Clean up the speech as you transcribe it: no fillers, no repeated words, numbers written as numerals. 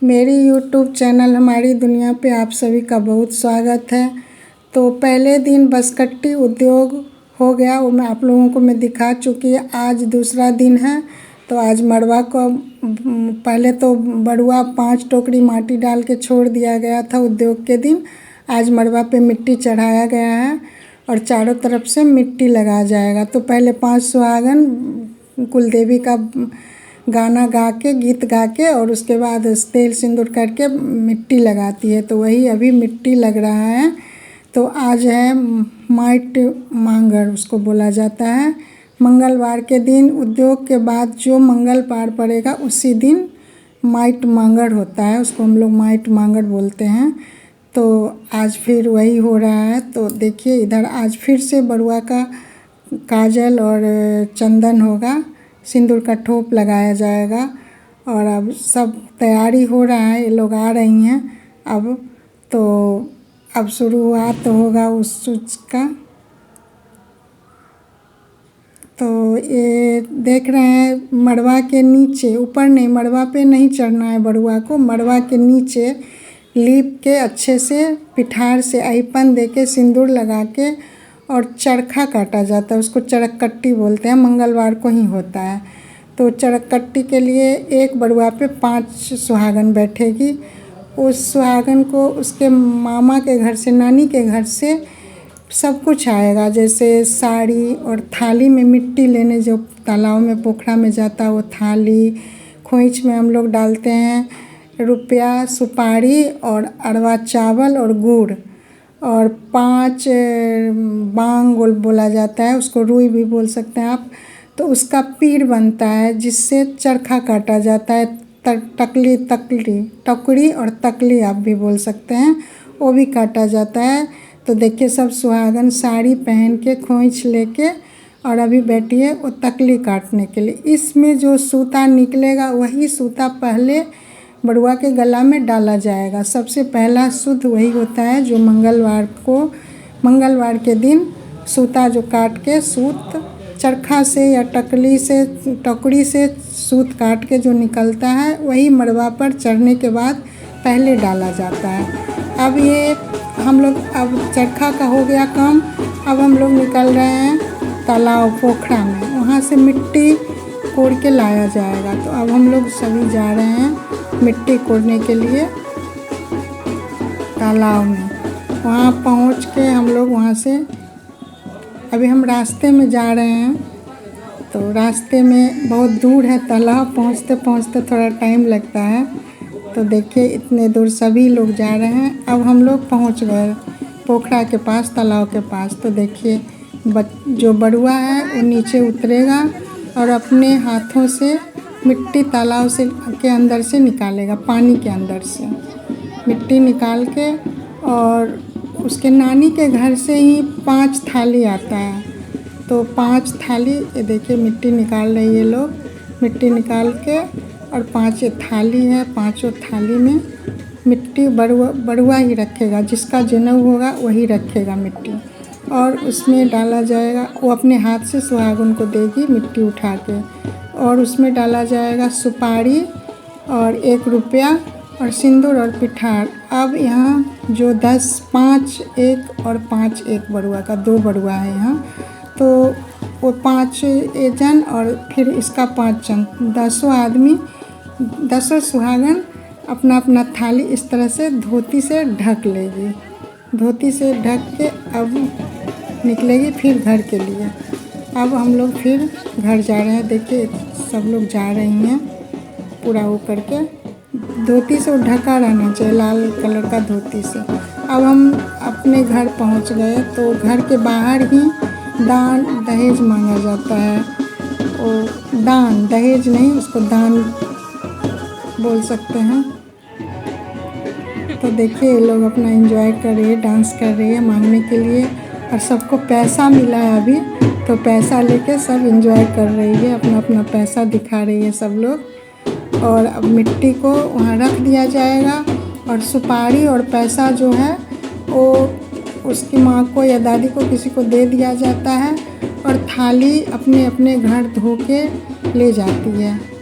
मेरी YouTube channel हमारी दुनिया पे आप सभी का बहुत स्वागत है। तो पहले दिन बसकट्टी उद्योग हो गया, वो मैं आप लोगों को दिखा चुकी है। आज दूसरा दिन है। तो आज मड़वा को पहले तो बड़ुआ 5 टोकरी माटी डाल के छोड़ दिया गया था उद्योग के दिन। आज मड़वा पे मिट्टी चढ़ाया गया है और चारों तरफ से मिट्टी लगाया जाएगा। तो पहले 5 सुहागन कुलदेवी का गाना गा के, गीत गा के, और उसके बाद तेल सिंदूर करके मिट्टी लगाती है। तो वही अभी मिट्टी लग रहा है। तो आज है माइट मांगड़ उसको बोला जाता है। मंगलवार के दिन उद्योग के बाद जो मंगल पार पड़ेगा उसी दिन माइट मांगड़ होता है। उसको हम लोग माइट मांगड़ बोलते हैं। तो आज फिर वही हो रहा है। तो देखिए इधर आज फिर से बड़ुआ का काजल और चंदन होगा, सिंदूर का ठोप लगाया जाएगा। और अब सब तैयारी हो रहा है, ये लोग आ रही हैं अब। तो अब शुरुआत होगा उस चीज़ का। तो ये देख रहे हैं मड़वा के नीचे, ऊपर नहीं, मड़वा पे नहीं चढ़ना है बड़ुआ को। मड़वा के नीचे लीप के अच्छे से पिठार से अहिपन दे के सिंदूर लगा के और चरखा काटा जाता है। उसको चरककट्टी बोलते हैं। मंगलवार को ही होता है। तो चरककट्टी के लिए एक बड़ुआ पे 5 सुहागन बैठेगी। उस सुहागन को उसके मामा के घर से, नानी के घर से सब कुछ आएगा, जैसे साड़ी और थाली में मिट्टी लेने जो तालाब में पोखरा में जाता है वो थाली, खोइच में हम लोग डालते हैं रुपया, सुपारी और अरवा चावल और गुड़, और 5 बांग बोला जाता है, उसको रुई भी बोल सकते हैं आप। तो उसका पीर बनता है जिससे चरखा काटा जाता है। टकरी और तकली आप भी बोल सकते हैं, वो भी काटा जाता है। तो देखिए सब सुहागन साड़ी पहन के खोइच लेके और अभी बैठी है वो तकली काटने के लिए। इसमें जो सूता निकलेगा वही सूता पहले बड़ुआ के गला में डाला जाएगा। सबसे पहला शुद्ध वही होता है जो मंगलवार के दिन सूता जो काट के सूत चरखा से या टकरी से सूत काट के जो निकलता है वही मड़वा पर चढ़ने के बाद पहले डाला जाता है। अब ये हम लोग, अब चरखा का हो गया काम। अब हम लोग निकल रहे हैं तालाब पोखरा में, वहाँ से मिट्टी कोड़ के लाया जाएगा। तो अब हम लोग सभी जा रहे हैं मिट्टी कोड़ने के लिए तालाब में। वहाँ पहुँच के हम लोग वहाँ से, अभी हम रास्ते में जा रहे हैं। तो रास्ते में बहुत दूर है तालाब, पहुँचते पहुँचते थोड़ा टाइम लगता है। तो देखिए इतने दूर सभी लोग जा रहे हैं। अब हम लोग पहुँच गए पोखरा के पास, तालाब के पास। तो देखिए जो बड़ुआ है वो नीचे उतरेगा और अपने हाथों से मिट्टी तालाब से के अंदर से निकालेगा, पानी के अंदर से मिट्टी निकाल के, और उसके नानी के घर से ही 5 थाली आता है। तो 5 थाली, ये देखिए मिट्टी निकाल रही है लोग, मिट्टी निकाल के, और 5 थाली है। 5 थाली में मिट्टी बड़ुआ ही रखेगा, जिसका जनेऊ होगा वही रखेगा मिट्टी, और उसमें डाला जाएगा। वो अपने हाथ से सुहागन को देगी मिट्टी उठा के, और उसमें डाला जाएगा सुपारी और 1 रुपया और सिंदूर और पिठार। अब यहाँ जो 5 एक और 5 एक बड़ुआ का 2 बड़ुआ है यहाँ। तो वो 5 जन और फिर इसका 5 जन, 10 आदमी, 10 सुहागन अपना अपना थाली इस तरह से धोती से ढक लेगी। धोती से ढक के अब निकलेगी फिर घर के लिए। अब हम लोग फिर घर जा रहे हैं। देखिए सब लोग जा रही हैं पूरा वो करके। धोती से ढका रहना चाहिए, लाल कलर का धोती से। अब हम अपने घर पहुंच गए। तो घर के बाहर ही दान दहेज मांगा जाता है। वो दान, दहेज नहीं, उसको दान बोल सकते हैं। तो देखिए ये लोग अपना एंजॉय कर रही है, डांस कर रही है मांगने के लिए, और सबको पैसा मिला है अभी। तो पैसा लेके सब एंजॉय कर रही है, अपना अपना पैसा दिखा रही है सब लोग। और अब मिट्टी को वहाँ रख दिया जाएगा, और सुपारी और पैसा जो है वो उसकी माँ को या दादी को किसी को दे दिया जाता है, और थाली अपने अपने घर धो के ले जाती है।